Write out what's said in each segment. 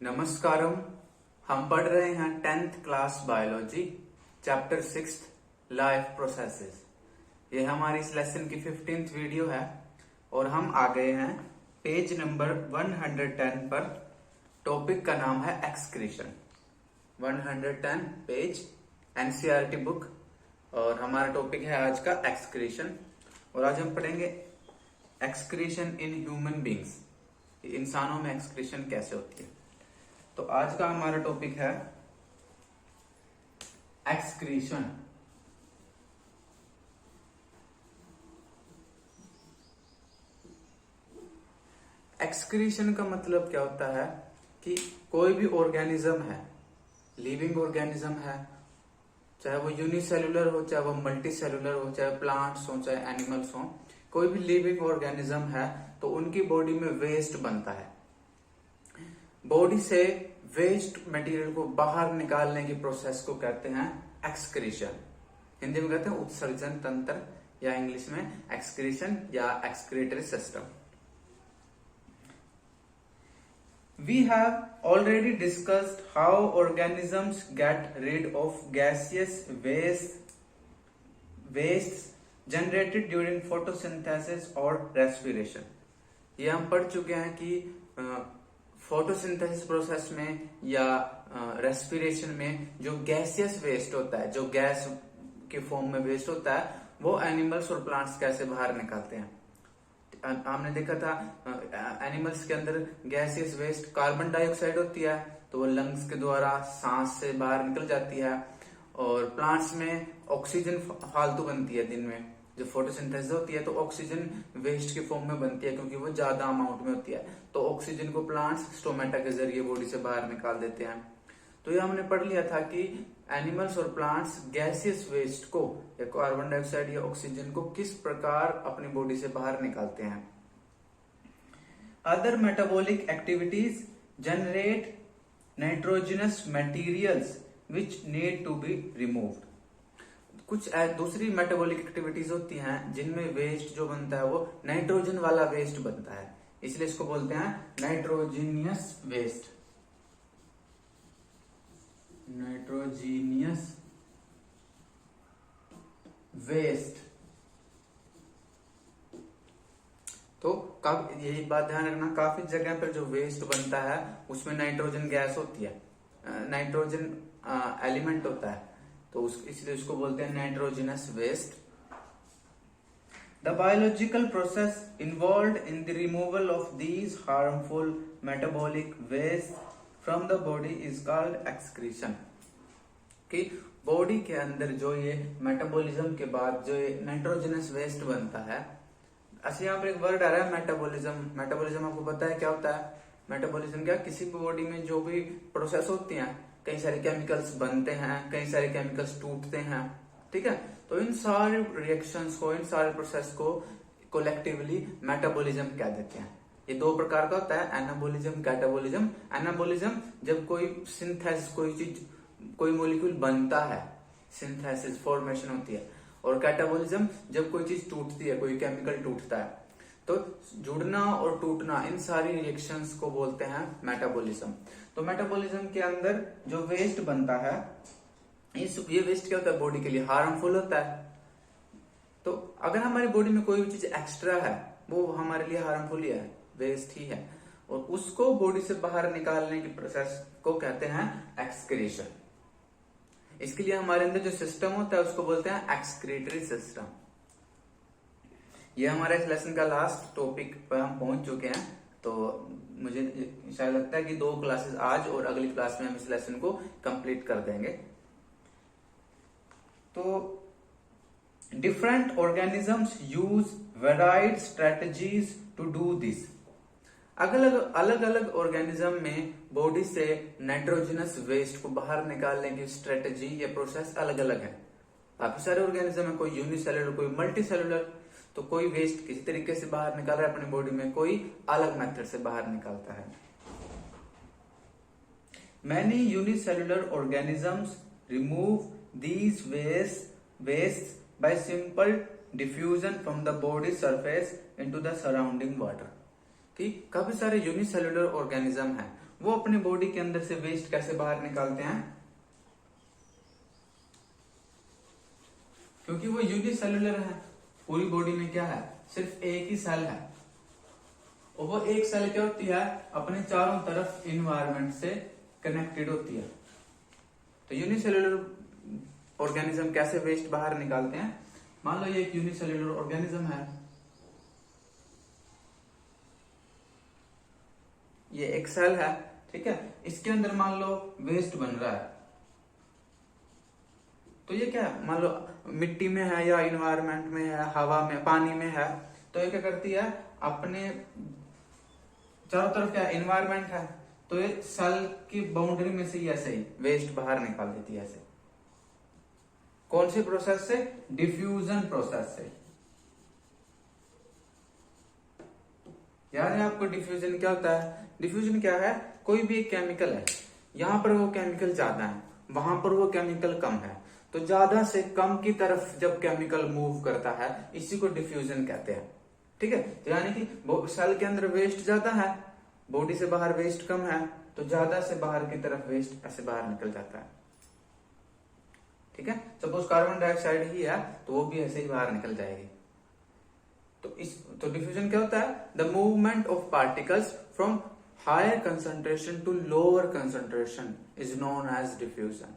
नमस्कारम। हम पढ़ रहे हैं 10th class biology chapter 6 life processes. ये हमारी इस लेसन की 15th वीडियो है और हम आ गए हैं पेज नंबर 110 पर। टॉपिक का नाम है एक्सक्रीशन। 110 पेज एनसीईआरटी बुक और हमारा टॉपिक है आज का एक्सक्रीशन। और आज हम पढ़ेंगे एक्सक्रीशन इन ह्यूमन बींग्स, इंसानों में एक्सक्रीशन कैसे होती है। तो आज का हमारा टॉपिक है एक्सक्रीशन। एक्सक्रीशन का मतलब क्या होता है कि कोई भी ऑर्गेनिज्म है, लिविंग ऑर्गेनिज्म है, चाहे वो यूनिसेलुलर हो, चाहे वो मल्टी सेलुलर हो, चाहे प्लांट्स हो, चाहे एनिमल्स हो, कोई भी लिविंग ऑर्गेनिज्म है तो उनकी बॉडी में वेस्ट बनता है। बॉडी से वेस्ट मटेरियल को बाहर निकालने की प्रोसेस को कहते हैं एक्सक्रीशन। हिंदी में कहते हैं उत्सर्जन तंत्र या इंग्लिश में एक्सक्रीशन या excretory system. We have already discussed how organisms get rid of gaseous wastes generated during photosynthesis और respiration। ये हम पढ़ चुके हैं कि फोटोसिंथेसिस प्रोसेस में या रेस्पिरेशन में जो गैसियस वेस्ट होता है, जो गैस के फॉर्म में वेस्ट होता है, वो एनिमल्स और प्लांट्स कैसे बाहर निकालते हैं। हमने देखा था एनिमल्स के अंदर गैसियस वेस्ट कार्बन डाइऑक्साइड होती है, तो वो लंग्स के द्वारा सांस से बाहर निकल जाती है। और प्लांट्स में ऑक्सीजन फालतू बनती है। दिन में जो फोटोसिंथेसिस होती है तो ऑक्सीजन वेस्ट के फॉर्म में बनती है क्योंकि वो ज्यादा अमाउंट में होती है, तो ऑक्सीजन को प्लांट्स स्टोमेटा के जरिए बॉडी से बाहर निकाल देते हैं। तो ये हमने पढ़ लिया था कि एनिमल्स और प्लांट्स गैसियस वेस्ट को या कार्बन डाइऑक्साइड या ऑक्सीजन को किस प्रकार अपनी बॉडी से बाहर निकालते हैं। Other metabolic activities generate nitrogenous materials which need to be removed. कुछ दूसरी मेटाबॉलिक एक्टिविटीज होती हैं जिनमें वेस्ट जो बनता है वो नाइट्रोजन वाला वेस्ट बनता है, इसलिए इसको बोलते हैं नाइट्रोजीनियस वेस्ट। Nitrogenous waste. तो यही बात ध्यान रखना, काफी जगह पर जो वेस्ट बनता है उसमें नाइट्रोजन गैस होती है, नाइट्रोजन एलिमेंट होता है, तो इसलिए उसको बोलते हैं nitrogenous waste. The biological process involved in the removal of these harmful metabolic waste from the body is called excretion. कि बॉडी के अंदर जो ये मेटाबॉलिज्म के बाद जो ये नाइट्रोजनस वेस्ट बनता है, अच्छा यहाँ पर एक वर्ड आ रहा है मेटाबॉलिज्म। मेटाबॉलिज्म आपको पता है क्या होता है? मेटाबॉलिज्म क्या, किसी भी बॉडी में जो भी प्रोसेस होती हैं, कई सारे केमिकल्स बनते हैं, कई सारे केमिकल्स टूटते हैं, ठीक है। तो इन सारे रिएक्शंस को, इन सारे प्रोसेस को कोलेक्टिवली मेटाबॉलिज्म कह देते हैं। ये दो प्रकार का होता है, एनाबॉलिज्म, कैटाबॉलिज्म। एनाबॉलिज्म जब कोई सिंथेसिस, कोई चीज, कोई मॉलिक्यूल बनता है, सिंथेसिस फॉर्मेशन होती है। और कैटाबॉलिज्म जब कोई चीज टूटती है, कोई केमिकल टूटता है। तो जुड़ना और टूटना, इन सारी रिएक्शंस को बोलते हैं मेटाबॉलिज्म। तो मेटाबॉलिज्म के अंदर जो वेस्ट बनता है, ये वेस्ट क्या होता है? बॉडी के लिए हार्मफुल होता है। तो अगर हमारी बॉडी में कोई भी चीज एक्स्ट्रा है, वो हमारे लिए हार्मफुल ही है, वेस्ट ही है, और उसको बॉडी से बाहर निकालने की प्रोसेस को कहते हैं एक्सक्रीशन। इसके लिए हमारे अंदर जो सिस्टम होता है उसको बोलते हैं एक्सक्रीटरी सिस्टम। ये हमारे इस लेसन का लास्ट टॉपिक पर हम पहुंच चुके हैं। तो मुझे शायद लगता है कि 2 क्लासेस आज और अगली क्लास में हम इस लेसन को कंप्लीट कर देंगे। तो different organisms use varied strategies to do this. अलग अलग ऑर्गेनिज्म में बॉडी से नाइट्रोजनस वेस्ट को बाहर निकालने की स्ट्रेटजी या प्रोसेस अलग अलग है। काफी सारे ऑर्गेनिज्म है, कोई यूनिसेलुलर, कोई मल्टी सेलुलर। तो कोई वेस्ट किसी तरीके से बाहर निकाल रहा है अपनी बॉडी में, कोई अलग मेथड से बाहर निकालता है। Many unicellular organisms remove these waste by simple diffusion from the body surface into the surrounding water. कि काफी सारे यूनिसेलुलर ऑर्गेनिज्म हैं, वो अपने बॉडी के अंदर से वेस्ट कैसे बाहर निकालते हैं, क्योंकि वो यूनिसेलुलर है, पूरी बॉडी में क्या है, सिर्फ एक ही सेल है, और वो एक सेल क्या होती है, अपने चारों तरफ इन्वायरमेंट से कनेक्टेड होती है। तो यूनिसेलुलर ऑर्गेनिज्म कैसे वेस्ट बाहर निकालते हैं, मान लो ये एक यूनिसेलुलर ऑर्गेनिज्म है, ये एक सेल है, ठीक है, इसके अंदर मान लो वेस्ट बन रहा है, तो ये क्या है, मान लो मिट्टी में है या इन्वायरमेंट में है, हवा में, पानी में है, तो ये क्या करती है, अपने चारों तरफ क्या इन्वायरमेंट है, तो ये सेल की बाउंड्री में से ऐसे ही वेस्ट बाहर निकाल देती है, ऐसे। कौन से प्रोसेस से, डिफ्यूजन प्रोसेस से। याद है आपको डिफ्यूजन क्या होता है, डिफ्यूजन क्या है, कोई भी एक केमिकल है, यहां पर वो केमिकल ज्यादा है, वहां पर वो केमिकल कम है, तो ज्यादा से कम की तरफ जब केमिकल मूव करता है, इसी को डिफ्यूजन कहते हैं, ठीक है। तो यानी कि सेल के अंदर वेस्ट ज्यादा है, बॉडी से बाहर वेस्ट कम है, तो ज्यादा से बाहर की तरफ वेस्ट ऐसे बाहर निकल जाता है, ठीक है। सपोज कार्बन डाइऑक्साइड ही है, तो वो भी ऐसे ही बाहर निकल जाएगी। तो डिफ्यूजन क्या होता है, the movement of particles from higher concentration to lower concentration is known as diffusion.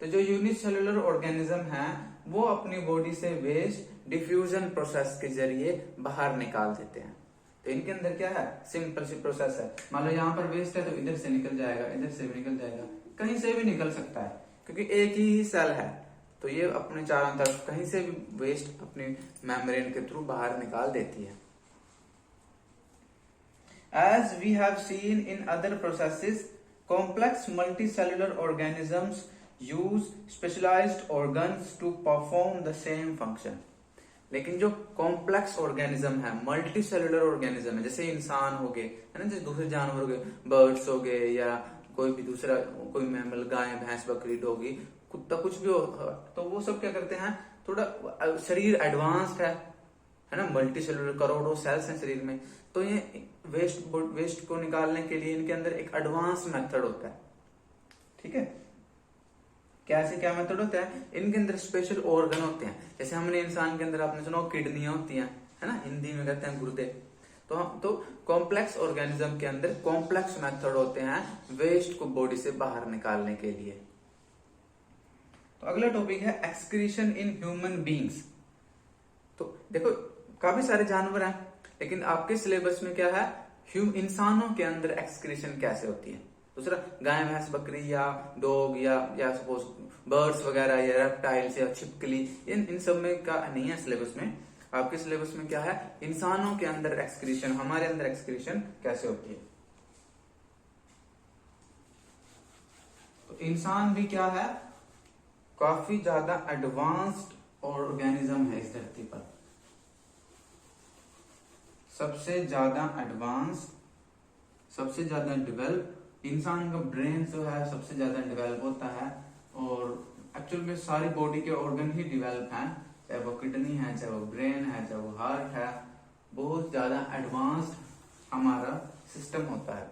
तो जो यूनिसेलुलर ऑर्गेनिज्म है, वो अपनी बॉडी से वेस्ट डिफ्यूजन प्रोसेस के जरिए बाहर निकाल देते हैं। तो इनके अंदर क्या है, सिंपल सी प्रोसेस है, मान लो यहाँ पर वेस्ट है, तो इधर से निकल जाएगा, इधर से भी निकल जाएगा, कहीं से भी निकल सकता है, क्योंकि एक ही सेल है, तो ये अपने चारों तरफ कहीं से भी वेस्ट अपनी मेम्ब्रेन के थ्रू बाहर निकाल देती है। As we have seen in other processes, complex multicellular organisms use specialized organs to perform the same function. लेकिन जो कॉम्प्लेक्स ऑर्गेनिज्म है, मल्टी सेलुलर ऑर्गेनिज्म है, जैसे इंसान हो गए, है ना, जैसे दूसरे जानवर हो गए, बर्ड्स हो गए, या कोई भी दूसरा कोई मैमल, गाय, भैंस, बकरी, डॉगी, कुत्ता, कुछ भी हो, तो वो सब क्या करते हैं, थोड़ा शरीर एडवांस्ड है ना, मल्टी सेलुलर करोड़ों सेल्स हैं शरीर में, तो ये वेस्ट को निकालने के लिए इनके अंदर एक एडवांस मेथड होता है, ठीक है। कैसे, क्या मेथड होता है, इनके अंदर स्पेशल ऑर्गन होते हैं, जैसे हमने इंसान के अंदर आपने सुना किडनियां होती हैं, है ना, हिंदी में कहते हैं गुर्दे। तो कॉम्प्लेक्स ऑर्गेनिज्म के अंदर कॉम्प्लेक्स मेथड होते हैं वेस्ट को बॉडी से बाहर निकालने के लिए। तो अगला टॉपिक है एक्सक्रीशन इन ह्यूमन बींग्स। तो देखो काफी सारे जानवर हैं, लेकिन आपके सिलेबस में क्या है, इंसानों के अंदर एक्सक्रीशन कैसे होती है। दूसरा गाय, भैंस, बकरी या डॉग या सपोज बर्ड्स वगैरह या रेप्टाइल्स या छिपकली, इन सब में का नहीं है सिलेबस में। आपके सिलेबस में क्या है, इंसानों के अंदर एक्सक्रीशन, हमारे अंदर एक्सक्रीशन कैसे होती है। तो इंसान भी क्या है, काफी ज्यादा एडवांस्ड ऑर्गेनिज्म है इस धरती पर, सबसे ज्यादा एडवांस, सबसे ज्यादा डेवलप, इंसान का ब्रेन जो है सबसे ज्यादा डेवलप होता है, और एक्चुअल में सारी बॉडी के ऑर्गन ही डेवलप हैं, चाहे वो किडनी है, चाहे वो ब्रेन है, चाहे वो हार्ट है, बहुत ज्यादा एडवांस्ड हमारा सिस्टम होता है।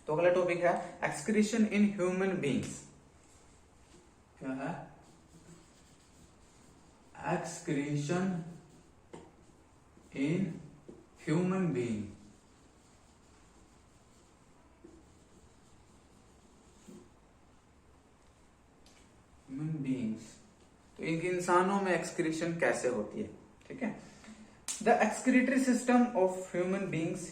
तो अगला टॉपिक है एक्सक्रीशन इन ह्यूमन बींग्स। क्या है, excretion in human being. Human beings, तो इनके इंसानों में एक्सक्रीशन कैसे होती है, ठीक है। The excretory system of human beings,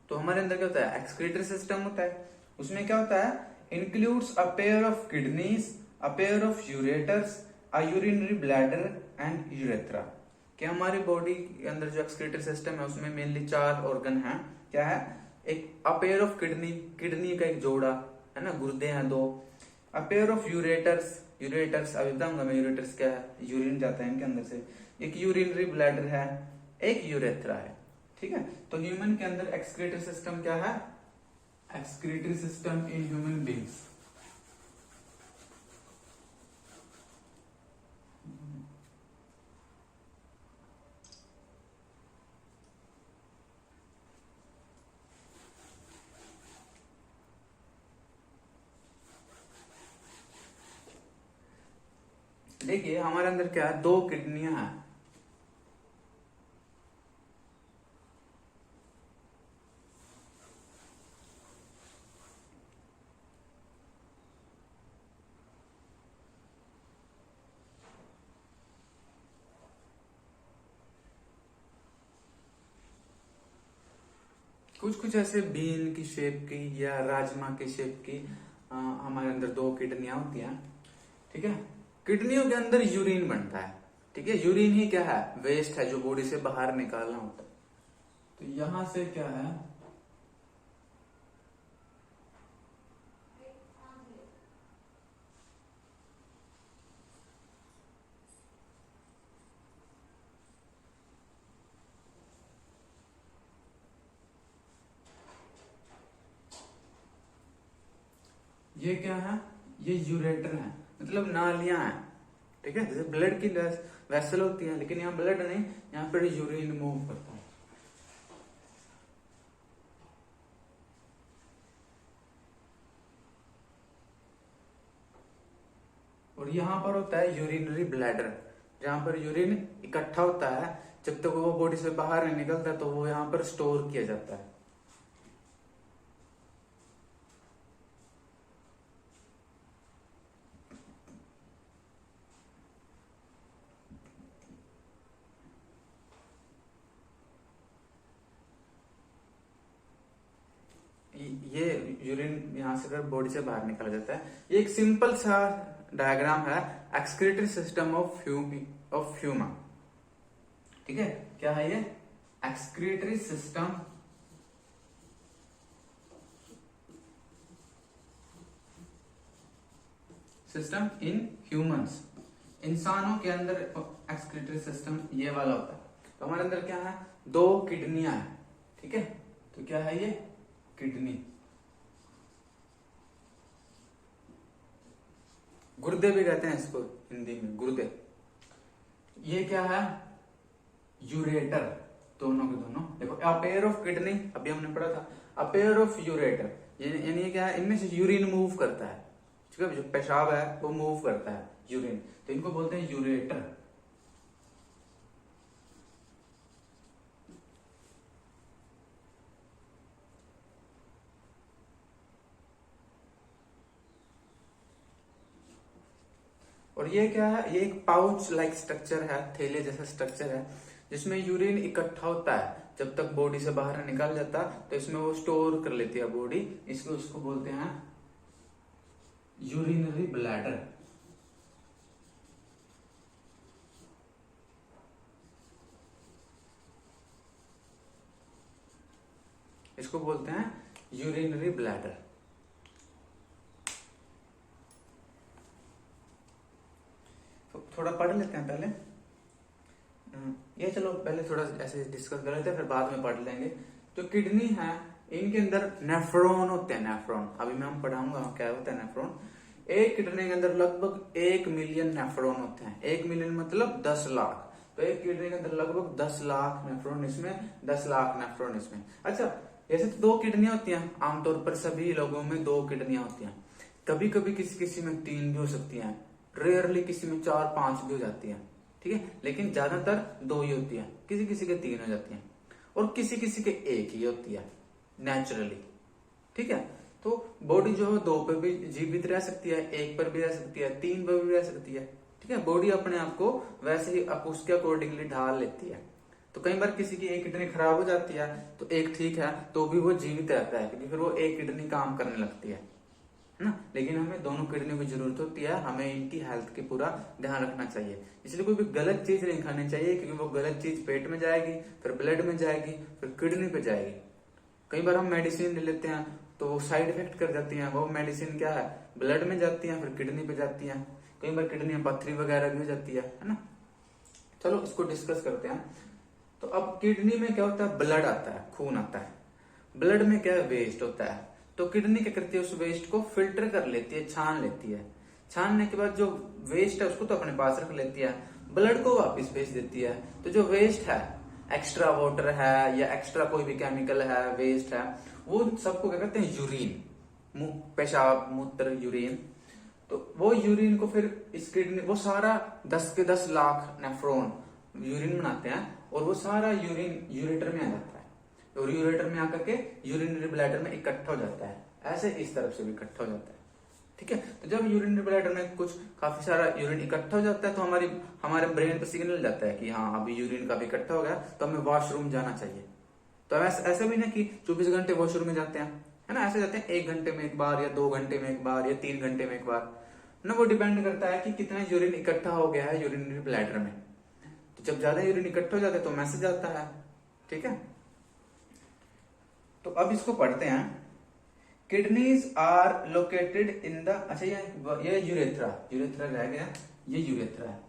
तो हमारे अंदर क्या होता है, एक्सक्रीटरी सिस्टम होता है, उसमें क्या होता है, includes a pair of kidneys, a pair of ureters, a urinary bladder and urethra. कि हमारी बॉडी के अंदर जो एक्सक्रीटरी सिस्टम है उसमें मेनली 4 ऑर्गन हैं। क्या है, एक a pair of kidney, kidney का एक जोड़ा है ना, गुर्दे हैं 2, a pair of ureters, ureters अभी बताऊंगा मैं यूरेटर्स क्या है, यूरिन जाता है इनके अंदर से, एक यूरिनरी ब्लैडर है, एक यूरेथ्रा है, ठीक है। तो ह्यूमन के अंदर एक्सक्रीटरी सिस्टम क्या है, excretory system in human beings. देखिए हमारे अंदर क्या है, 2 किडनियां हैं। कुछ कुछ ऐसे बीन की शेप की या राजमा की शेप की हमारे अंदर 2 किडनियां होती हैं। ठीक है, किडनियों के अंदर यूरिन बनता है। ठीक है, यूरिन ही क्या है, वेस्ट है जो बॉडी से बाहर निकालना होता है। तो यहां से क्या है, ये क्या है, ये यूरेटर है, मतलब नालियां हैं। ठीक है, जैसे ब्लड की वेसल होती है, लेकिन यहाँ ब्लड नहीं, यहाँ पर यूरिन मूव करता है। और यहाँ पर होता है यूरिनरी ब्लैडर, जहां पर यूरिन इकट्ठा होता है, जब तक वो बॉडी से बाहर नहीं निकलता तो वो यहाँ पर स्टोर किया जाता है। ये यूरिन यहाँ से बॉडी से बाहर निकला जाता है। ये एक सिंपल सा डायग्राम है एक्सक्रीटरी सिस्टम ऑफ ह्यूमन। ठीक है, क्या है ये, एक्सक्रीटरी सिस्टम इन ह्यूमंस। इंसानों के अंदर एक्सक्रीटरी सिस्टम ये वाला होता है। तो हमारे अंदर क्या है, 2 किडनियां हैं। ठीक है, तो क्या है ये, किडनी। गुर्दे भी कहते हैं इसको हिंदी में, गुर्दे। ये क्या है, यूरेटर। दोनों के दोनों देखो, अ पेयर ऑफ किडनी अभी हमने पढ़ा था, अ पेयर ऑफ यूरेटर, यानी क्या है, इनमें से यूरिन मूव करता है। ठीक है, जो पेशाब है वो मूव करता है यूरिन, तो इनको बोलते हैं यूरेटर। और ये क्या है, ये एक पाउच लाइक स्ट्रक्चर है, थैले जैसा स्ट्रक्चर है, जिसमें यूरिन इकट्ठा होता है। जब तक बॉडी से बाहर निकल जाता तो इसमें वो स्टोर कर लेती है बॉडी, इसको उसको बोलते हैं यूरिनरी ब्लैडर। इसको बोलते हैं यूरिनरी ब्लैडर। तो थोड़ा पढ़ लेते हैं पहले, ये चलो पहले थोड़ा ऐसे डिस्कस कर लेते हैं, फिर बाद में पढ़ लेंगे। जो किडनी है, इनके अंदर नेफ्रॉन होते हैं, नेफ्रॉन अभी मैं हम पढ़ाऊंगा क्या होता है नेफ्रॉन। एक किडनी के अंदर लगभग 1 मिलियन नेफ्रॉन होते हैं। 1 मिलियन मतलब 10 लाख। तो एक किडनी के अंदर लगभग 10 लाख नेफ्रॉन इसमें, 10 लाख नेफ्रॉन इसमें। अच्छा, ऐसे तो 2 किडनियां होती हैं आमतौर पर, सभी लोगों में 2 किडनियां होती हैं। कभी कभी किसी किसी में 3 भी हो सकती हैं, रेयरली किसी में 4-5 भी हो जाती हैं। ठीक है, लेकिन ज्यादातर 2 ही होती है, किसी किसी के 3 हो जाती हैं, और किसी किसी के 1 ही होती है नेचुरली। ठीक है, तो बॉडी जो है 2 पर भी जीवित रह सकती है, 1 पर भी रह सकती है, 3 पर भी रह सकती है। ठीक है, बॉडी अपने आप को वैसे ही उसके अकॉर्डिंगली ढाल लेती है। तो कई बार किसी की एक किडनी खराब हो जाती है तो एक ठीक है, तो भी वो जीवित रहता है, क्योंकि फिर वो एक किडनी काम करने लगती है ना। लेकिन हमें दोनों किडनियों की जरूरत होती है, हमें इनकी हेल्थ की पूरा ध्यान रखना चाहिए। इसलिए कोई भी गलत चीज नहीं खानी चाहिए, क्योंकि वो गलत चीज पेट में जाएगी, फिर ब्लड में जाएगी, फिर किडनी पे जाएगी। कई बार हम मेडिसिन ले लेते हैं तो वो साइड इफेक्ट कर जाती हैं। वो मेडिसिन क्या है, ब्लड में जाती है, फिर किडनी पे जाती है। कई बार किडनी में पथरी वगैरह भी हो जाती है ना। चलो इसको डिस्कस करते हैं। तो अब किडनी में क्या होता है, ब्लड आता है, खून आता है। ब्लड में क्या है, वेस्ट होता है। तो किडनी क्या करती है, उस वेस्ट को फिल्टर कर लेती है, छान लेती है। छानने के बाद जो वेस्ट है उसको तो अपने पास रख लेती है, ब्लड को वापस भेज देती है। तो जो वेस्ट है, एक्स्ट्रा वाटर है या एक्स्ट्रा कोई भी केमिकल है, वेस्ट है, वो सबको क्या करते हैं, यूरिन, पेशाब, मूत्र, यूरिन। तो वो यूरिन को फिर इस किडनी, वो सारा 10 के 10 लाख नेफ्रॉन यूरिन बनाते हैं और वो सारा यूरिन यूरेटर में आ जाता है और यूरेटर में आकर के यूरिनरी ब्लैडर में इकट्ठा हो जाता है। ऐसे इस तरफ से भी इकट्ठा हो जाता है। ठीक है, तो जब यूरिनरी ब्लैडर में कुछ काफी सारा यूरिन इकट्ठा हो जाता है तो हमारे ब्रेन पे सिग्नल जाता है कि हाँ अभी यूरिन का भी इकट्ठा हो गया तो हमें वॉशरूम जाना चाहिए। तो ऐसा भी ना कि 24 घंटे वॉशरूम में जाते हैं, है ना, ऐसे जाते हैं 1 घंटे में एक बार या 2 घंटे में एक बार या 3 घंटे में एक बार ना। वो डिपेंड करता है कि कितना यूरिन इकट्ठा हो गया है यूरिनरी ब्लैडर में। तो जब ज्यादा यूरिन इकट्ठा हो जाता है तो मैसेज आता है। ठीक है, तो अब इसको पढ़ते हैं। Kidneys are located in the, अच्छा ये यूरेथ्रा रह गया, ये यूरेथ्रा है।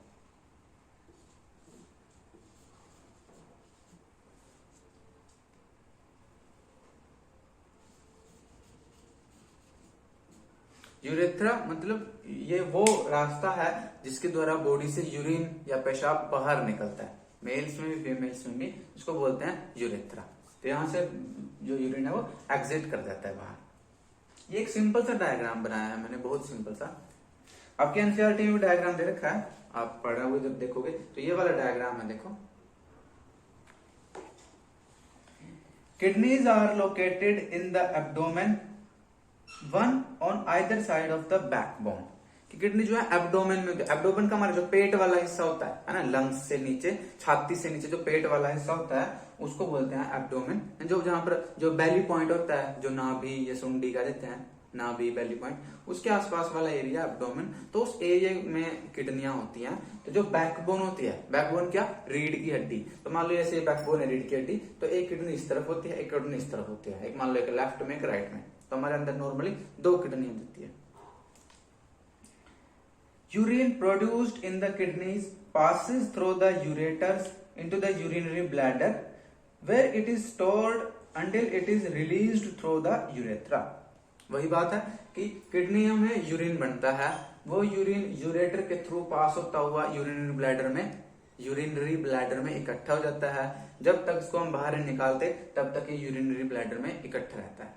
यूरेथ्रा मतलब ये वो रास्ता है जिसके द्वारा बॉडी से यूरिन या पेशाब बाहर निकलता है। मेल्स में भी फीमेल्स में भी इसको बोलते हैं यूरेथ्रा। तो यहां से जो यूरिन है वो एग्जिट कर जाता है बाहर। ये एक सिंपल सा डायग्राम बनाया है मैंने, बहुत सिंपल सा। आपके एनसीईआरटी में भी डायग्राम दे रखा है, आप पढ़े हुए जब देखोगे तो ये वाला डायग्राम है, देखो। Kidneys are located in the abdomen, one on either side of the backbone. कि किडनी जो है एब्डोमेन में, एब्डोमेन का हमारा जो पेट वाला हिस्सा होता है ना, लंग्स से नीचे, छाती से नीचे जो पेट वाला हिस्सा होता है उसको बोलते हैं एब्डोमेन। जो जहां पर जो बैली पॉइंट होता है, जो नाभि या सुंडी का देते हैं, नाभि बैली पॉइंट, उसके आसपास वाला एरिया एब्डोमेन। तो उस एरिया में किडनियां होती हैं। तो जो बैकबोन होती है, बैकबोन क्या, रीढ़ की हड्डी। तो मान लो ऐसे बैकबोन है रीढ़ की हड्डी, तो एक किडनी इस तरफ होती है, एक किडनी इस तरफ होती है, एक मान लो एक लेफ्ट में एक राइट में। तो हमारे अंदर नॉर्मली 2 किडनियां होती है। Urine produced in the kidneys passes through the ureters into the urinary bladder where it is stored until it is released through the urethra। वही बात है कि किडनियों में यूरिन बनता है, वो यूरिन यूरेटर के थ्रू पास होता हुआ यूरिनरी ब्लैडर में इकट्ठा हो जाता है। जब तक इसको हम बाहर नहीं निकालते तब तक ये यूरिनरी ब्लैडर में इकट्ठा रहता है।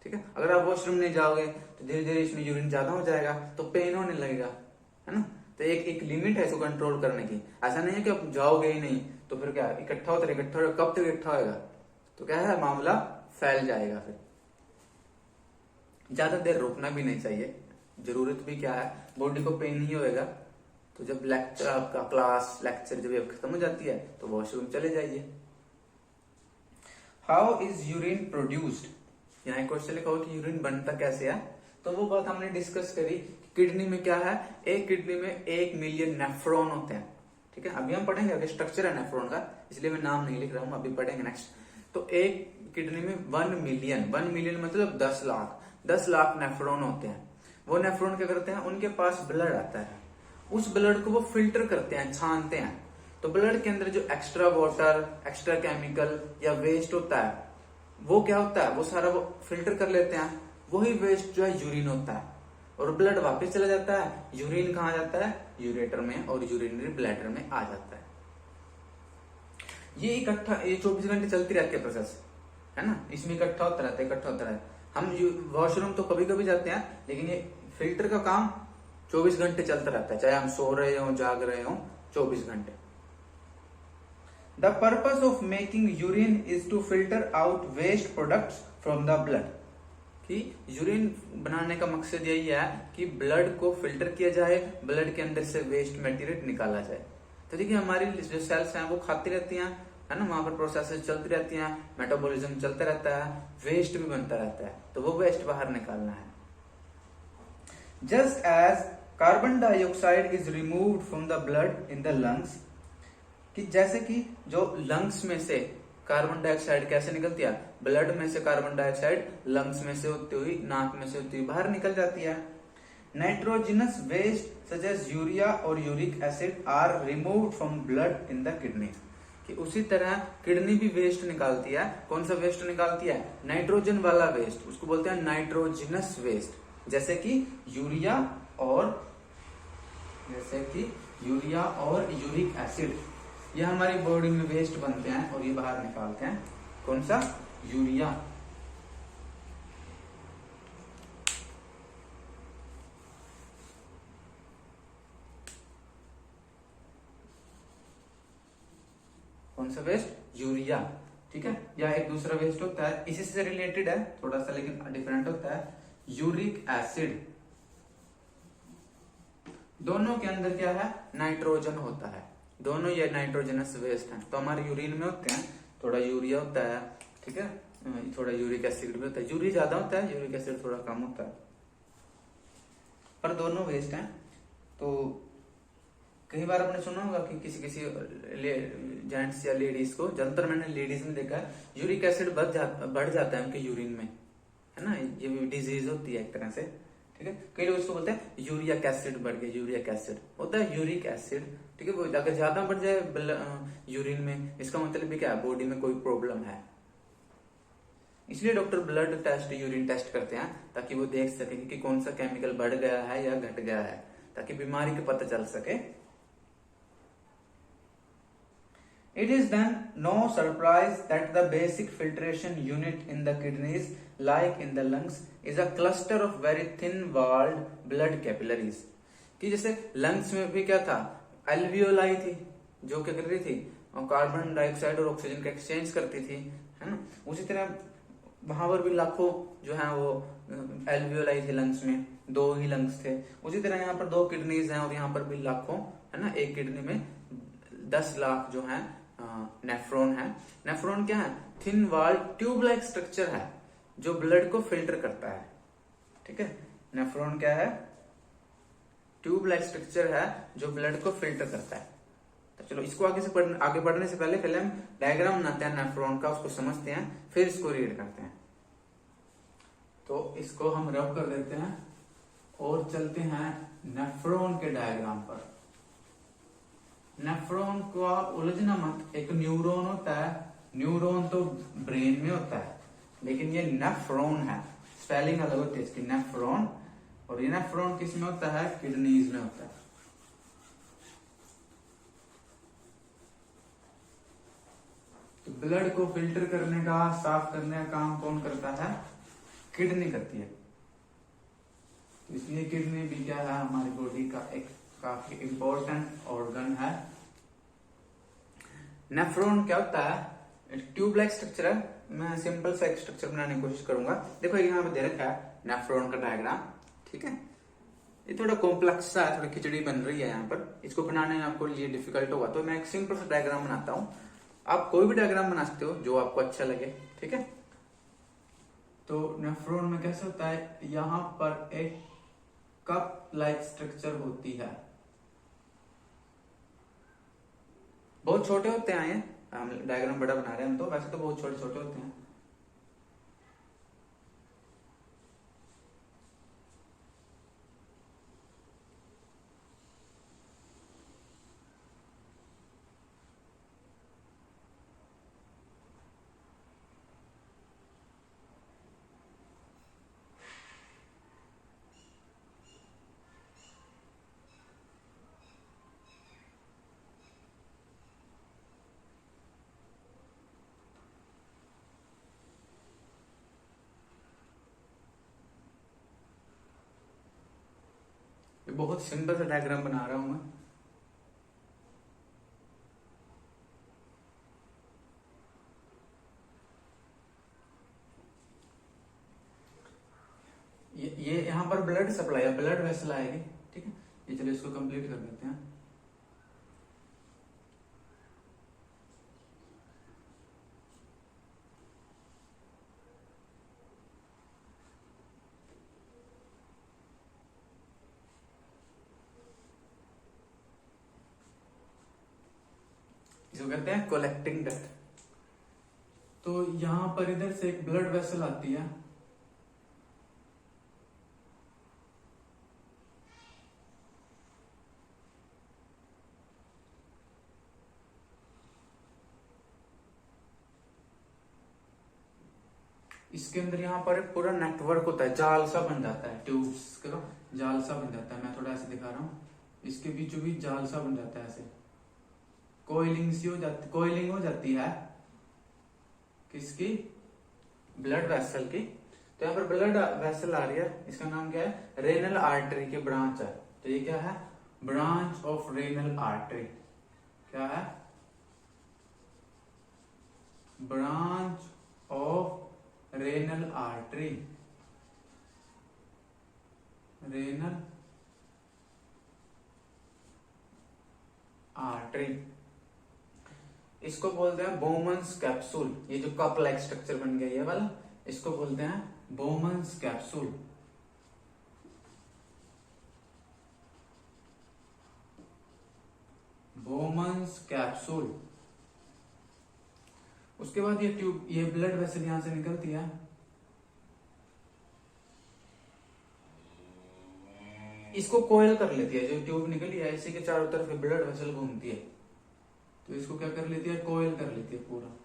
ठीक है, अगर आप वॉशरूम नहीं जाओगे तो धीरे धीरे इसमें यूरिन ज्यादा हो जाएगा तो पेन होने लगेगा, है ना। तो एक लिमिट है इसको कंट्रोल करने की। ऐसा नहीं है कि आप जाओगे ही नहीं तो फिर क्या इकट्ठा होता है, कब तक इकट्ठा होगा तो क्या है, मामला फैल जाएगा। फिर ज्यादा देर रुकना भी नहीं चाहिए, जरूरत भी क्या है, बॉडी को पेन ही होएगा। तो जब लेक्चर आपका क्लास लेक्चर जब खत्म हो जाती है तो वॉशरूम चले जाइए। हाउ इज यूरिन प्रोड्यूस्ड, यहाँ क्वेश्चन लिखा हो कि यूरिन बनता कैसे है। तो वो बात हमने डिस्कस करी, किडनी में क्या है, एक किडनी में 1 मिलियन नेफ्रॉन होते हैं। ठीक है, अभी हम पढ़ेंगे, अभी स्ट्रक्चर है नेफ्रॉन का इसलिए मैं नाम नहीं लिख रहा हूं, अभी पढ़ेंगे नेक्स्ट। तो एक किडनी में 1 मिलियन मतलब 10 लाख नेफ्रॉन होते हैं। वो नेफ्रॉन क्या करते हैं, उनके पास ब्लड आता है, उस ब्लड को वो फिल्टर करते हैं, छानते हैं। तो ब्लड के अंदर जो एक्स्ट्रा वाटर, एक्स्ट्रा केमिकल या वेस्ट होता है वो क्या होता है, वो सारा वो फिल्टर कर लेते हैं। वही वेस्ट जो है यूरिन होता है और ब्लड वापस चला जाता है। यूरिन कहाँ जाता है, यूरेटर में और यूरिनरी ब्लैडर में आ जाता है। ये इकट्ठा, ये 24 घंटे चलती रहती है प्रोसेस, है ना। इसमें इकट्ठा होता रहता है। हम वॉशरूम तो कभी कभी जाते हैं, लेकिन ये फिल्टर का काम 24 घंटे चलता रहता है, चाहे हम सो रहे हो जाग रहे हो, 24 घंटे। The purpose of making urine is to filter out waste products from the blood. कि यूरिन बनाने का मकसद यही है कि ब्लड को फिल्टर किया जाए, ब्लड के अंदर से वेस्ट मटेरियल निकाला जाए। तो देखिए हमारी जो सेल्स हैं वो खाती रहती हैं, है ना, वहां पर प्रोसेस चलती रहती हैं, मेटाबॉलिज्म चलता रहता है, वेस्ट भी बनता रहता है, तो वो वेस्ट बाहर निकालना है। Just as carbon dioxide is removed from the blood in the lungs, कि जैसे कि जो लंग्स में से कार्बन डाइऑक्साइड कैसे निकलती है, ब्लड में से कार्बन डाइऑक्साइड लंग्स में से होती हुई, नाक में से होती हुई बाहर निकल जाती है। Nitrogenous waste such as urea और uric acid are removed from blood in the kidney. कि उसी तरह किडनी भी वेस्ट निकालती है। कौन सा वेस्ट निकालती है, नाइट्रोजन वाला वेस्ट, उसको बोलते हैं नाइट्रोजनस वेस्ट। जैसे कि यूरिया और यूरिक एसिड, ये हमारी बॉडी में वेस्ट बनते हैं और ये बाहर निकालते हैं। कौन सा, यूरिया। कौन सा वेस्ट? यूरिया। ठीक है, या एक दूसरा वेस्ट होता है, इसी से रिलेटेड है थोड़ा सा लेकिन डिफरेंट होता है, यूरिक एसिड। दोनों के अंदर क्या है? नाइट्रोजन होता है, दोनों ये नाइट्रोजनस वेस्ट हैं। तो हमारे यूरिन में होते हैं, थोड़ा यूरिया होता है, ठीक है, थोड़ा यूरिक एसिड भी होता है, यूरिया ज्यादा होता है, यूरिक एसिड थोड़ा कम होता है, पर दोनों वेस्ट हैं। तो कई बार आपने सुना होगा कि किसी किसी जेंट्स या लेडीज को, ज्यादातर मैंने लेडीज में देखा है, यूरिक एसिड बढ़ जाता है उनके यूरिन में, है ना, ये भी डिजीज होती है एक तरह से। ठीक है, कई लोग इसको बोलते हैं यूरिक एसिड बढ़ गया, यूरिक एसिड होता है यूरिक एसिड। ठीक है, वो अगर ज्यादा बढ़ जाए यूरिन में, इसका मतलब भी क्या है? बॉडी में कोई प्रॉब्लम है। इसलिए doctor blood test, urine test करते हैं ताकि वो देख सके कि कौन सा केमिकल बढ़ गया है या घट गया है, ताकि बीमारी का पता चल सके। It is then no surprise that the basic filtration unit in the kidneys, like in the lungs, is a cluster of very thin-walled blood capillaries. कि जैसे लंग्स में भी क्या था? एल्वियोलाई थी, जो क्या कर रही थी? और कार्बन डाइऑक्साइड और ऑक्सीजन का एक्सचेंज करती थी, है ना। उसी तरह वहां पर भी लाखों जो है वो एल्वियोलाई थे लंग्स में, 2 ही लंग्स थे। उसी तरह यहाँ पर 2 किडनीज हैं और यहाँ पर भी लाखों, है ना, एक किडनी में 10 लाख जो है नेफ्रॉन है। नेफ्रॉन क्या है? Thin wall tube like structure है जो ब्लड को फिल्टर करता है। ठीक है, नेफ्रॉन क्या है? ट्यूब लाइक स्ट्रक्चर है जो ब्लड को फिल्टर करता है। तो चलो इसको आगे बढ़ने से पहले हम डायग्राम बनाते हैं नेफ्रॉन का, उसको समझते हैं, फिर इसको रीड करते हैं। तो इसको हम रब कर देते हैं और चलते हैं नेफ्रॉन के डायग्राम पर। नेफ्रॉन को आप उलझना मत, एक न्यूरॉन होता है, न्यूरॉन तो ब्रेन में होता है, लेकिन ये नेफ्रॉन है, स्पेलिंग अलग होती है इसकी, नेफ्रॉन। और ये नेफ्रॉन किस में होता है? किडनीज में होता है। तो ब्लड को फिल्टर करने का, साफ करने का काम कौन करता है? किडनी करती है। तो इसलिए किडनी भी क्या है? हमारी बॉडी का एक काफी इंपॉर्टेंट ऑर्गन है। नेफ्रॉन क्या होता है? ट्यूब लाइक स्ट्रक्चर है। मैं सिंपल सा एक स्ट्रक्चर बनाने की कोशिश करूंगा। देखो यहाँ पे दे रखा है नेफ्रॉन का डायग्राम, ठीक है। ये थोड़ा कॉम्प्लेक्स सा है, थोड़ी खिचड़ी बन रही है यहाँ पर, इसको बनाने में आपको लिए डिफिकल्ट होगा, तो मैं एक सिंपल सा डायग्राम बनाता हूँ। आप कोई भी डायग्राम बना सकते हो जो आपको अच्छा लगे, ठीक है। तो नेफ्रॉन में कैसे होता है? यहाँ पर एक कप लाइक स्ट्रक्चर होती है, बहुत छोटे होते हैं ये, हम डायग्राम बड़ा बना रहे हैं हम, तो वैसे तो बहुत छोटे छोटे होते हैं। बहुत सिंपल सा डायग्राम बना रहा हूं मैं। ये यहाँ पर ब्लड सप्लाई है, ब्लड वेसल आएगी, ठीक है। ये चलो इसको कंप्लीट कर देते हैं। इसको कहते हैं कलेक्टिंग डक्ट। तो यहां पर इधर से एक ब्लड वेसल आती है, इसके अंदर यहाँ पर एक पूरा नेटवर्क होता है, जाल सा बन जाता है, ट्यूब्स का जाल सा बन जाता है। मैं थोड़ा ऐसे दिखा रहा हूँ, इसके बीचों बीच जाल सा बन जाता है, ऐसे कोइलिंग हो जाती है किसकी? ब्लड वेसल की। तो यहाँ पर ब्लड वेसल आ रही है, इसका नाम क्या है? रेनल आर्टरी की ब्रांच है। तो ये क्या है? Branch of renal artery. क्या है? Branch of renal artery, renal artery. इसको बोलते हैं बोमन्स कैप्सूल। ये जो कप लाइक स्ट्रक्चर बन गया ये वाला, इसको बोलते हैं बोमन्स कैप्सूल। Bowman's capsule. उसके बाद ये ट्यूब, ये ब्लड वेसल यहां से निकलती है, इसको कोयल कर लेती है। जो ट्यूब निकली है इसी के चारों तरफ ब्लड वेसल घूमती है, तो इसको क्या कर लेती है, कोयल कर लेती है पूरा।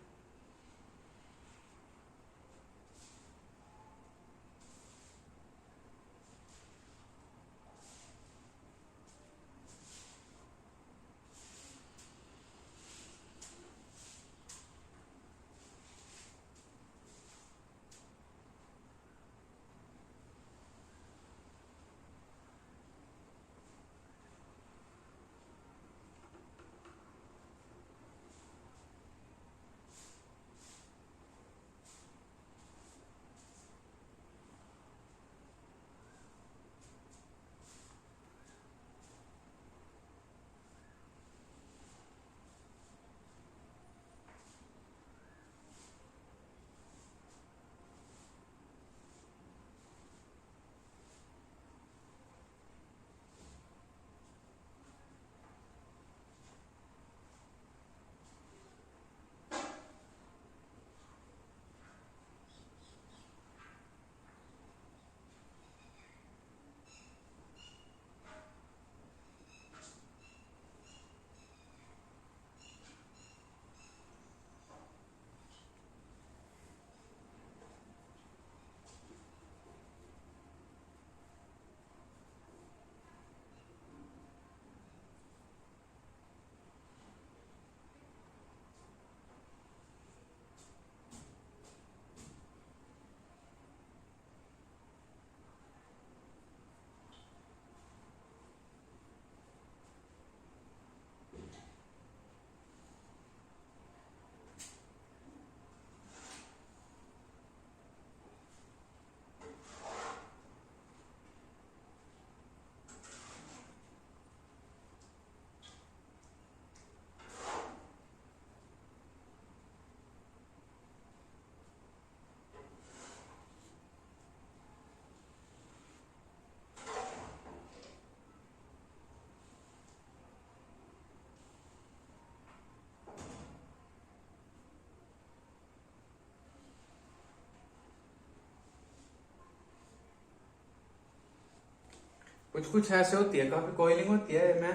कुछ कुछ ऐसे होती है, काफी कॉइलिंग होती है। मैं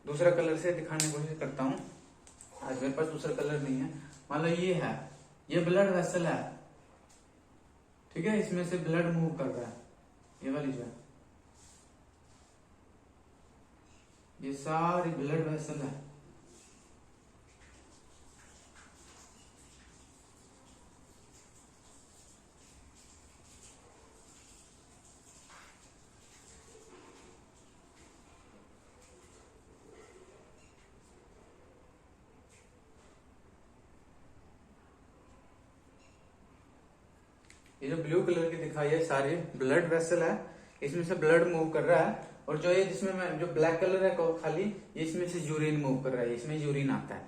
दूसरा कलर से दिखाने की कोशिश करता हूँ। आज मेरे पास दूसरा कलर नहीं है। मान लो ये है, ये ब्लड वेसल है, ठीक है, इसमें से ब्लड मूव कर रहा है, ये वाली जो है, ये सारी ब्लड वेसल है। ये जो ब्लू कलर की दिखाई है सारी ब्लड वेसल है, इसमें से ब्लड मूव कर रहा है। और जो ये जिसमें मैं जो ब्लैक कलर है खाली, ये इसमें से यूरिन मूव कर रहा है, इसमें यूरिन आता है,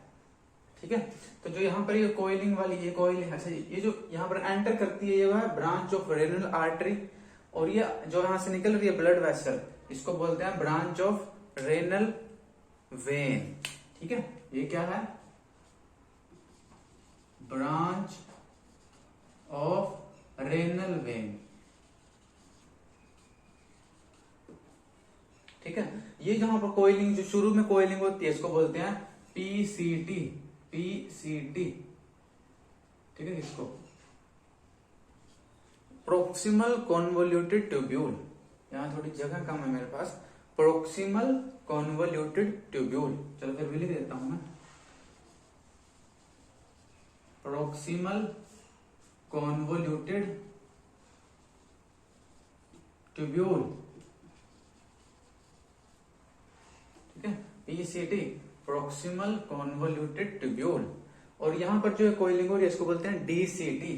ठीक है। तो जो यहाँ पर ये कोइलिंग वाली, ये कोइल, अच्छा ये जो यहाँ पर एंटर करती है, ये है ब्रांच ऑफ रेनल आर्टरी। और ये जो यहाँ से निकल रही है ब्लड वेसल, इसको बोलते हैं ब्रांच ऑफ रेनल वेन, ठीक है। ये क्या है, ब्रांच ऑफ रेनल वेन, ठीक है। ये जहां पर कोइलिंग, जो शुरू में कोइलिंग होती है, इसको बोलते हैं पीसीटी, पीसीटी, ठीक है। इसको प्रोक्सिमल कॉन्वोल्यूटेड ट्यूब्यूल, यहां थोड़ी जगह कम है मेरे पास, प्रोक्सिमल कॉन्वोल्यूटेड ट्यूब्यूल। चलो फिर भी लिख देता हूं मैं, प्रोक्सिमल कॉन्वोल्यूटेड ट्यूब्यूल, ठीक है, पीसीटी, प्रोक्सिमल कॉन्वोल्यूटेड ट्यूब्यूल। और यहाँ पर जो कोइलिंग हो रही है इसको बोलते हैं डीसीटी।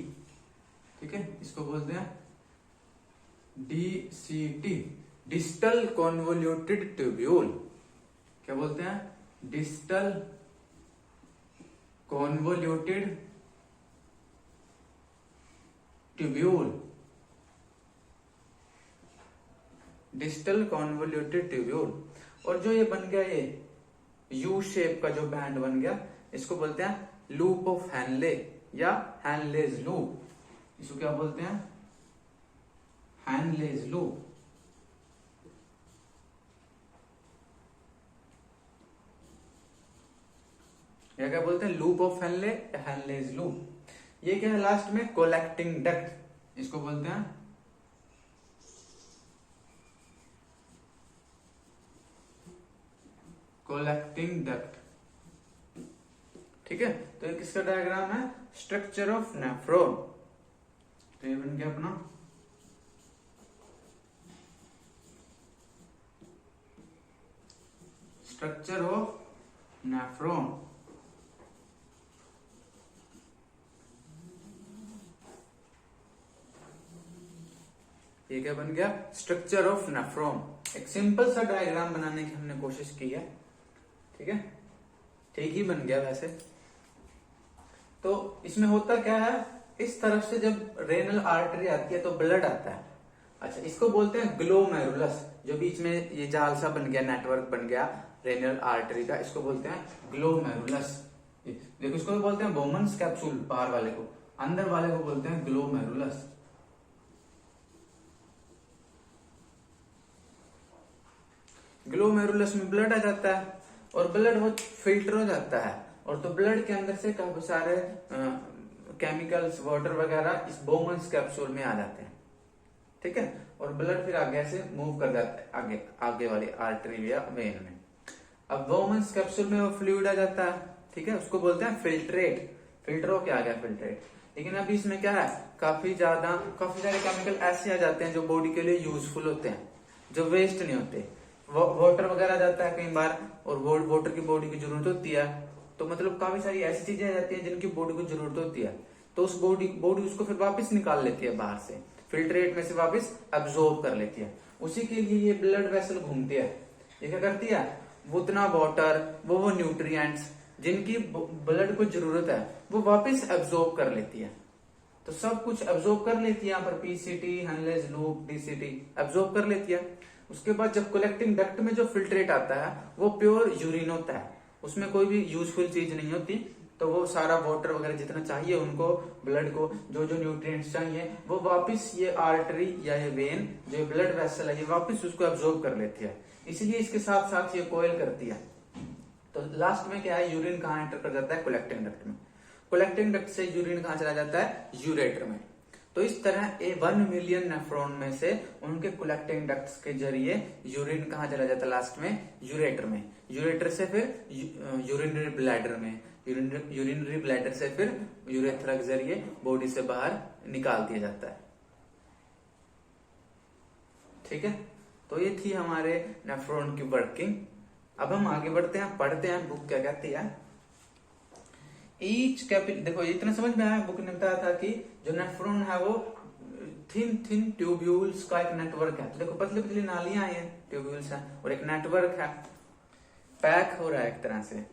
ठीक है, इसको बोलते हैं डीसीटी, डिस्टल कॉन्वोल्यूटेड ट्यूब्यूल। क्या बोलते हैं? Distal convoluted tubule, distal convoluted tubule. और जो ये बन गया, ये यू शेप का जो बैंड बन गया, इसको बोलते हैं लूप ऑफ हैनले या हैनलेज लूप। इसको क्या बोलते हैं? Henle's loop. या क्या बोलते हैं? लूप ऑफ हैनले या हैनलेज लूप। ये क्या है लास्ट में? कलेक्टिंग डक्ट, इसको बोलते हैं कलेक्टिंग डक्ट। ठीक है, तो ये किसका डायग्राम है? Structure of nephron. तो ये बन गया अपना स्ट्रक्चर ऑफ नेफ्रॉन। ये क्या बन गया? Structure of nephron. एक सिंपल सा डायग्राम बनाने की हमने कोशिश की है। ठीक है, ठीक ही बन गया वैसे। तो इसमें होता क्या है, इस तरफ से जब रेनल आर्टरी आती है तो ब्लड आता है। अच्छा, इसको बोलते हैं ग्लोमेरुलस। जो बीच में ये जाल सा बन गया, नेटवर्क बन गया रेनल आर्टरी का, इसको बोलते हैं ग्लोमेरुलस। देखो, इसको भी बोलते हैं बोमन्स कैप्सूल, बाहर वाले को। अंदर वाले को बोलते हैं ग्लोमेरुलस। ग्लोमेरुलस में ब्लड आ जाता है और ब्लड वो फिल्टर हो जाता है, और तो ब्लड के अंदर से काफी सारे केमिकल्स, वाटर वगैरह इस बोमन्स कैप्सूल में आ जाते हैं। ठीक है, और ब्लड फिर आगे से मूव कर जाता है आगे आगे वाली आर्टरी या वेन में। अब बोमन्स कैप्सूल में वो फ्लूइड आ जाता है। ठीक है, उसको बोलते हैं फिल्ट्रेट। फिल्टर हो के आ गया फिल्ट्रेट। लेकिन अभी इसमें क्या है, काफी सारे केमिकल ऐसे आ जाते हैं जो बॉडी के लिए यूजफुल होते हैं, जो वेस्ट नहीं होते। वाटर वगैरह जाता है कई बार, और वाटर की बॉडी की जरूरत होती है। तो मतलब काफी सारी ऐसी चीजें आ जाती हैं जिनकी बॉडी को जरूरत होती है, तो उस बॉडी उसको फिर वापस निकाल लेती है बाहर से, फिल्ट्रेट में से वापस एब्जॉर्ब कर लेती है। उसी के लिए ये ब्लड वेसल घूमती है। ये क्या करती है, वो उतना वाटर, वो न्यूट्रिएंट्स जिनकी ब्लड को जरूरत है वो वापस एब्जॉर्ब कर लेती है। तो सब कुछ एब्जॉर्ब कर लेती है यहाँ पर, PCT, Henle's loop, DCT absorb कर लेती है। उसके बाद जब कलेक्टिंग डक्ट में जो फिल्ट्रेट आता है वो प्योर यूरिन होता है, उसमें कोई भी यूजफुल चीज नहीं होती। तो वो सारा वाटर वगैरह जितना चाहिए उनको, ब्लड को जो जो न्यूट्रिएंट्स चाहिए, वो वापस ये आर्टरी या ये वेन, जो ब्लड वेसल है, ये वापस उसको एब्जॉर्ब कर लेती है। इसलिए इसके साथ साथ ये कोयल करती है। तो लास्ट में क्या है, यूरिन कहाँ एंटर कर जाता है? कलेक्टिंग डक्ट में। कलेक्टिंग डक्ट से यूरिन कहाँ चला जाता है? यूरेटर में। तो इस तरह 1 मिलियन नेफ्रॉन में से उनके कलेक्टिंग डक्ट्स के जरिए यूरिन कहाँ चला जाता है? लास्ट में यूरेटर में। यूरेटर से फिर यूरिनरी ब्लैडर में, यूरिनरी ब्लैडर से फिर यूरेथ्रा के जरिए बॉडी से बाहर निकाल दिया जाता है। ठीक है, तो ये थी हमारे नेफ्रॉन की वर्किंग। अब हम आगे बढ़ते हैं, पढ़ते हैं बुक क्या कहती है। ईच कैपिल, देखो इतना समझ में आया, बुक ने बताया था कि जो नेफ्रॉन है वो थिन ट्यूब्यूल्स का एक नेटवर्क है। तो देखो पतली पतली नालियां हैं, ट्यूब्यूल्स हैं, और एक नेटवर्क है, पैक हो रहा है एक तरह से।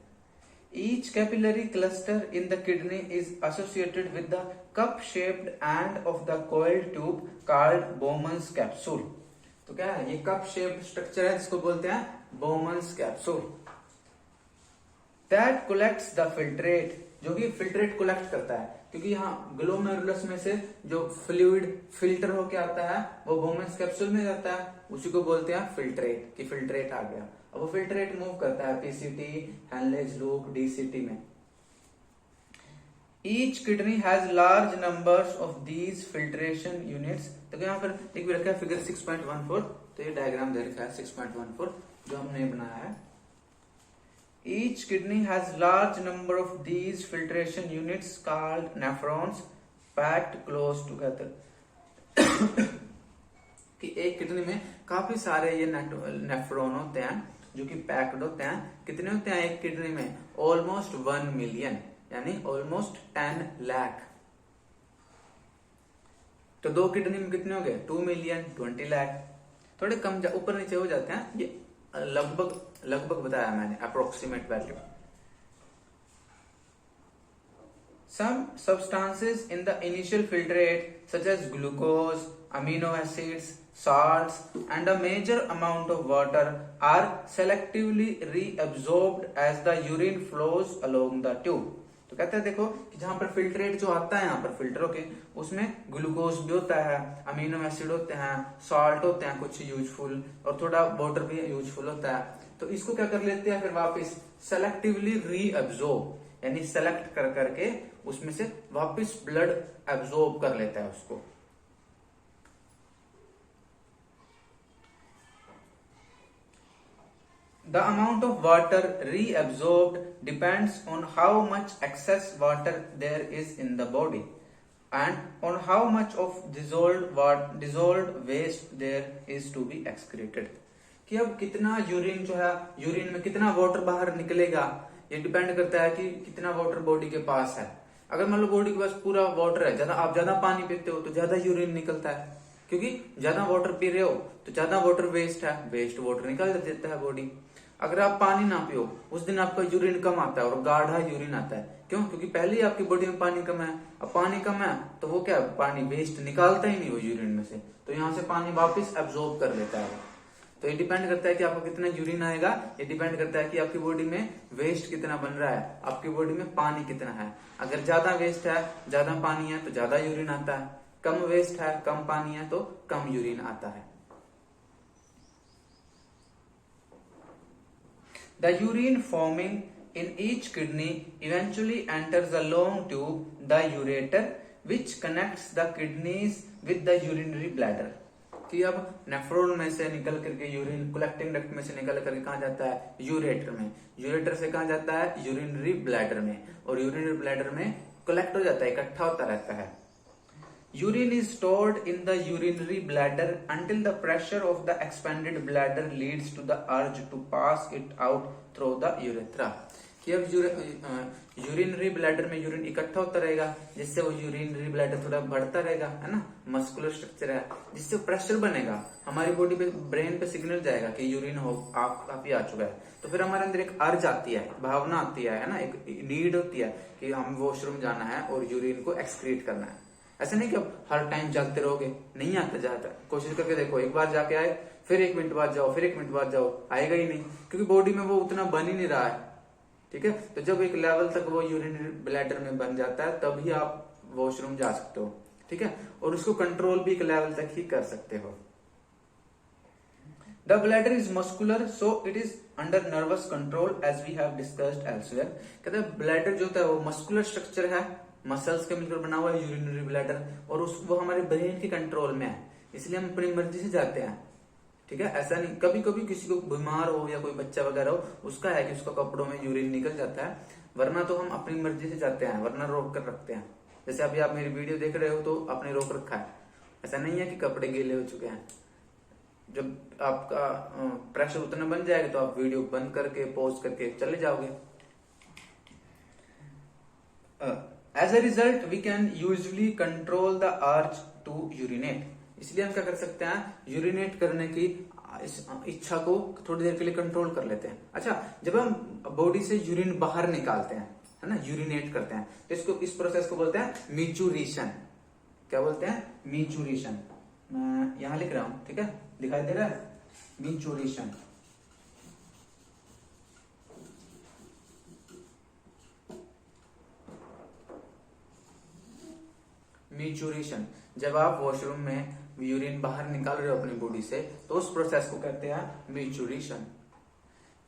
Each capillary cluster in the kidney is associated with the cup shaped end of the coiled tube called Bowman's capsule. तो क्या है, ये कप शेप्ड स्ट्रक्चर है जिसको बोलते हैं Bowman's capsule. That collects the filtrate, जो कि फिल्ट्रेट कलेक्ट करता है, क्योंकि यहाँ ग्लोमेरुलस में से जो फ्लूइड फिल्टर होके आता है वो बोमन्स कैप्सूल में जाता है, उसी को बोलते हैं फिल्ट्रेट, कि फिल्ट्रेट आ गया। अब वो फिल्ट्रेट मूव करता है पीसीटी, हैनलेज लूप, डीसीटी में। Each kidney has large numbers of these filtration units. तो यहाँ पर एक भी रखा है फिगर 6.14, तो ये डायग्राम दे रखा है 6.14 जो हमने बनाया है। Each kidney has large number of these filtration units called nephrons packed close together। कि एक किडनी में काफी सारे ये नेफ्रॉन होते हैं जो कि पैक्ड होते हैं। कितने होते हैं एक किडनी में? Almost 1 million. यानी ऑलमोस्ट 10 लाख। तो 2 किडनी में कितने हो गए? 2 मिलियन, 20 लाख। थोड़े कम ऊपर नीचे हो जाते हैं, ये लगभग बताया मैंने, approximate value. Some substances in the initial filtrate such as glucose, amino acids, salts and a major amount of water are selectively reabsorbed as the urine flows along the tube। तो कहते हैं देखो कि जहां पर फिल्ट्रेट जो आता है यहाँ पर फिल्टर के, उसमें ग्लूकोज भी होता है, अमीनो एसिड होते हैं, सॉल्ट होते हैं कुछ यूजफुल, और थोड़ा वाटर भी यूजफुल होता है। तो इसको क्या कर लेते हैं फिर वापस सेलेक्टिवली रीअब्सॉर्ब, यानी सेलेक्ट कर करके उसमें से वापस ब्लड एब्जॉर्ब कर लेता है उसको। The amount of water reabsorbed depends on how much excess water there is in the body and on how much of dissolved waste there is to be excreted। कि अब कितना यूरिन जो है, urine में कितना वाटर बाहर निकलेगा, ये डिपेंड करता है कि कितना वाटर बॉडी के पास है। अगर मान लो बॉडी के पास पूरा वाटर है, आप ज्यादा पानी पीते हो तो ज्यादा यूरिन निकलता है, क्योंकि ज्यादा वाटर पी रहे हो तो ज्यादा वाटर वेस्ट है, वेस्ट वाटर निकाल देता है बॉडी। अगर आप पानी ना पियो, उस दिन आपका यूरिन कम आता है और गाढ़ा यूरिन आता है। क्यों? क्योंकि पहले ही आपकी बॉडी में पानी कम है। अब पानी कम है तो वो क्या, पानी वेस्ट निकालता ही नहीं वो यूरिन में से, तो यहाँ से पानी वापिस एब्जॉर्ब कर लेता है। तो ये डिपेंड करता है कि आपको कितना यूरिन आएगा, ये डिपेंड करता है कि आपकी बॉडी में वेस्ट कितना बन रहा है, आपकी बॉडी में पानी कितना है। अगर ज्यादा वेस्ट है, ज्यादा पानी है तो ज्यादा यूरिन आता है, कम वेस्ट है, कम पानी है तो कम यूरिन आता है। The urine forming in each kidney eventually enters a long tube, the ureter, which connects the kidneys with the urinary bladder। कि अब नेफ्रॉन में से निकल करके यूरिन कलेक्टिंग डक्ट में से निकल करके कहाँ जाता है? यूरेटर में। यूरेटर से कहाँ जाता है? यूरिनरी ब्लैडर में, और यूरिनरी ब्लैडर में कलेक्ट हो जाता है, इकट्ठा होता रहता है। Urine is stored in the urinary bladder until the pressure of the expanded bladder leads to the urge to pass it out through the urethra। कि अब यूरिनरी ब्लैडर में यूरिन इकट्ठा होता रहेगा, जिससे वो यूरिनरी ब्लैडर थोड़ा बढ़ता रहेगा, है ना, मस्कुलर स्ट्रक्चर है, जिससे प्रेशर बनेगा, हमारी बॉडी पे, ब्रेन पे सिग्नल जाएगा कि यूरिन हो काफी आ चुका है। तो फिर हमारे अंदर एक अर्ज आती है, भावना आती है ना, एक नीड होती है कि हम वॉशरूम जाना है और यूरिन को एक्सक्रीट करना है। ऐसे नहीं कि अब हर टाइम जागते रहोगे, नहीं आता जाता। कोशिश करके देखो, एक बार जाके आए, फिर 1 मिनट बाद जाओ, फिर 1 मिनट बाद जाओ, आएगा ही नहीं, क्योंकि बॉडी में वो उतना बन ही नहीं रहा है। ठीक है, तो जब एक लेवल तक वो यूरिनरी ब्लैडर में बन जाता है तभी आप वॉशरूम जा सकते हो। ठीक है, और उसको कंट्रोल भी एक लेवल तक ही कर सकते हो। The bladder is muscular so it is under nervous control as we have discussed elsewhere. कहते हैं ब्लैडर जो होता है वो मस्कुलर स्ट्रक्चर है, मसल्स के मिलकर बना हुआ है यूरिनरी ब्लैडर, और वो हमारे ब्रेन के कंट्रोल में है, इसलिए हम अपनी मर्जी से जाते हैं। ठीक है, ऐसा नहीं, कभी कभी किसी को बीमार हो या कोई बच्चा वगैरह हो, उसका है कि उसका कपड़ों में यूरिन निकल जाता है, वरना तो हम अपनी मर्जी से जाते हैं, वरना रोक कर रखते हैं। जैसे अभी आप मेरी वीडियो देख रहे हो तो आपने रोक रखा है, ऐसा नहीं है कि कपड़े गीले हो चुके हैं। जब आपका प्रेशर उतना बन जाएगा तो आप वीडियो बंद करके पॉज करके चले जाओगे। As a result we can usually control the urge to urinate. इसलिए हम क्या कर सकते हैं, यूरिनेट करने की इच्छा को थोड़ी देर के लिए कंट्रोल कर लेते हैं। अच्छा, जब हम बॉडी से यूरिन बाहर निकालते हैं, है ना, यूरिनेट करते हैं, तो इस प्रोसेस को बोलते हैं मीचुरेशन। क्या बोलते हैं? मीचुरेशन। मैं यहां लिख रहा हूं, ठीक है, दिखाई दे रहा है, मीचुरेशन। मीचुरेशन, जब आप वॉशरूम में यूरिन बाहर निकाल रहे हो अपनी बॉडी से, तो उस प्रोसेस को कहते हैं मीचुरेशन।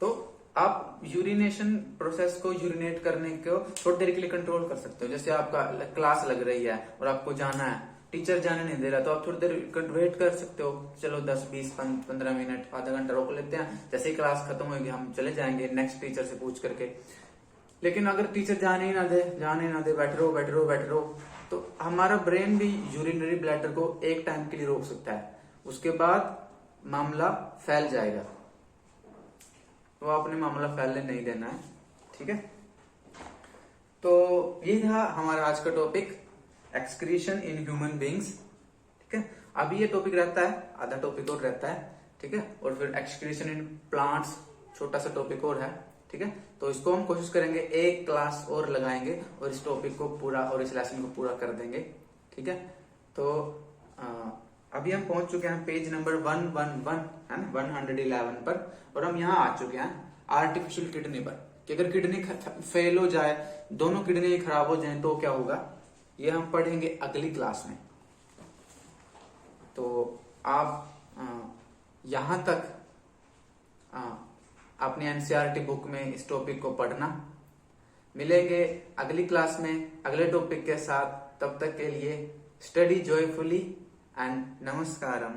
तो आप यूरिनेशन प्रोसेस को, यूरिनेट करने को थोड़ी देर के लिए कंट्रोल कर सकते हो। जैसे आपका क्लास लग रही है और आपको जाना है, टीचर जाने नहीं दे रहा, तो आप थोड़ी देर वेट कर सकते हो, चलो 10, 20, 15 मिनट, आधा घंटा रोक लेते हैं, जैसे ही क्लास खत्म होगी हम चले जाएंगे नेक्स्ट टीचर से पूछ करके। लेकिन अगर टीचर जाने ही ना दे, बैठ रहो, तो हमारा ब्रेन भी यूरिनरी ब्लैडर को एक टाइम के लिए रोक सकता है, उसके बाद मामला फैल जाएगा, तो आपने मामला फैलने नहीं देना है। ठीक है, तो ये था हमारा आज का topic, excretion in human beings. ठीक है, अभी ये टॉपिक रहता है, आधा टॉपिक और रहता है। ठीक है, और फिर एक्सक्रीशन इन प्लांट्स, छोटा सा टॉपिक और है। ठीक है, तो इसको हम कोशिश करेंगे एक क्लास और लगाएंगे और इस टॉपिक को पूरा और इस लेसन को पूरा कर देंगे। ठीक है, तो अभी हम पहुंच चुके हैं पेज नंबर 111 है ना, 111 पर, और हम यहाँ आ चुके हैं आर्टिफिशियल किडनी पर कि अगर किडनी फेल हो जाए, दोनों किडनी खराब हो जाए तो क्या होगा, ये हम पढ़ेंगे अगली क्लास में। तो आप यहां तक अपनी एनसीईआरटी बुक में इस टॉपिक को पढ़ना। मिलेंगे अगली क्लास में अगले टॉपिक के साथ, तब तक के लिए स्टडी जॉयफुली एंड नमस्कारम।